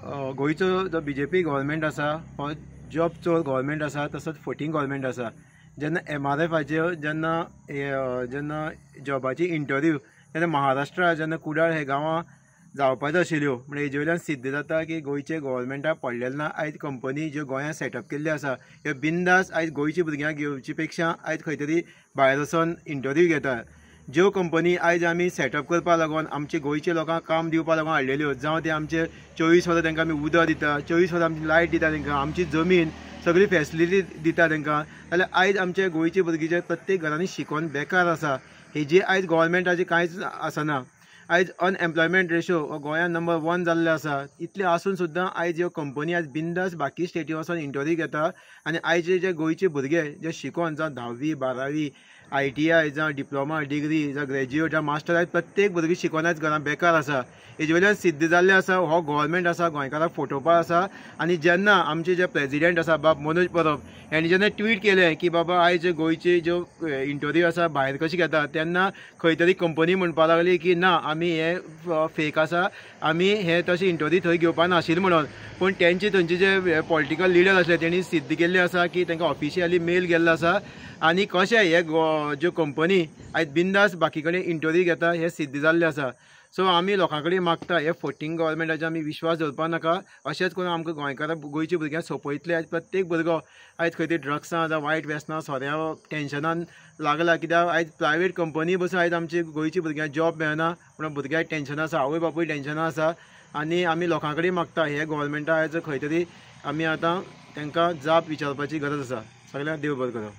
गोंयचो जो BJP government आसा हो जॉब चोर गव्हर्मेंट आसा, तसोच फटींग गव्हर्मेंट आसा। जेन्ना MRFाच्यो जेन्ना जॉबाची इंटरव्यू तेन्ना महाराष्ट्रा जेन्ना कुडाळ हे गांवां जावपाच्यो आशिल्ल्यो, म्हणजे हेजे वयल्यान सिद्ध जाता की गोंयचे गव्हर्मेंटाक पडलेले ना। आयज कंपनी ज्यो गोंयांत सेटअप केल्ल्यो आसा ह्यो बिंदास आयज गोंयच्या भुरग्यांक घेवचे पेक्षा आयज खंय तरी भायर वचून इंटरव्यू घेता। ज्यो कंपनी आयज आमी सेटअप करपा लागून आमचे गोंयच्या लोकांक काम दिवपा लागून हाडलेल्यो, जावं ते आमचे 24 वरां तांकां आमी उदक दिता, 24 वरां आमची लायट दिता तांकां, आमची जमीन सगळी फॅसिलिटी दिता तांकां, जाल्यार आयज आमचे गोंयचे भुरगीं जे प्रत्येक घरांनी शिकोवन बेकार आसा, हेजी आयज गव्हर्मेंटाची कांयच आसना। आयज अनएम्प्लॉयमेंट रेशो हो गोंयांत नंबर 1 जाल्लो आसा। इतले आसून सुद्दां आयज ह्यो कंपनी आयज बिंदास बाकी स्टेटी वचून इंटरव्यू घेता आनी आयचे जे गोंयचे भुरगे जे शिकोवन जावं 10वी 12वी ITI जावं डिप्लोमा डिग्री जावं ग्रॅज्युएट जावं मास्टर आयज प्रत्येक भुरगीं शिकोवन आयज घरां बेकार आसा। हेजे वयल्यान सिद्ध जाल्लें आसा हो गव्हर्मेंट आसा गोंयकाराक फटोवपा आसा। आनी जेन्ना आमचे जे प्रेजिडेंट आसा बाब मनोज परब हेणें जेन्ना ट्वीट केलें की बाबा आयज गोंयचे ज्यो इंटरव्यू आसा भायर कशी घेता, तेन्ना खंय तरी कंपनी म्हणपा लागली की ना आमी हे फेक आसा, आमी हे तशें इंटरव्यू थंय घेवपा नाशिल्ले म्हणून। पूण थंयचे जे पॉलिटिकल लिडर आसले तेणी सिद्ध केल्लें आसा की तांकां ऑफिशियली मेल गेल्लो आसा आनी कशें हे ज्यो कंपनी आयज बिंदास बाकी कडेन इंटरव्यू घेता हे सिद्ध जाल्लें आसा। सो आमी लोकां कडेन मागता हे फटींग गव्हर्मेंटाचेर आमी विश्वास दवरपा नाका। अशेंच करून आमकां गोंयकारांक गोंयच्या भुरग्यांक सोंपयतले। आयज प्रत्येक भुरगो आयज खंय तरी ड्रग्सां जावं वायट व्यसनां सोऱ्या टेन्शनान लागला, कित्याक आयज प्रायवेट कंपनी बसून आयज आमचे गोंयच्या भुरग्यांक जॉब मेळना म्हणून भुरग्यांक टेन्शन आसा, आवय बापूय टेन्शन आसा। आनी आमी लोकां कडेन मागता हे गव्हर्मेंटा आयज खंय तरी आमी आतां तांकां जाप विचारपाची गरज आसा। सगळ्यांक देव बरें करूं।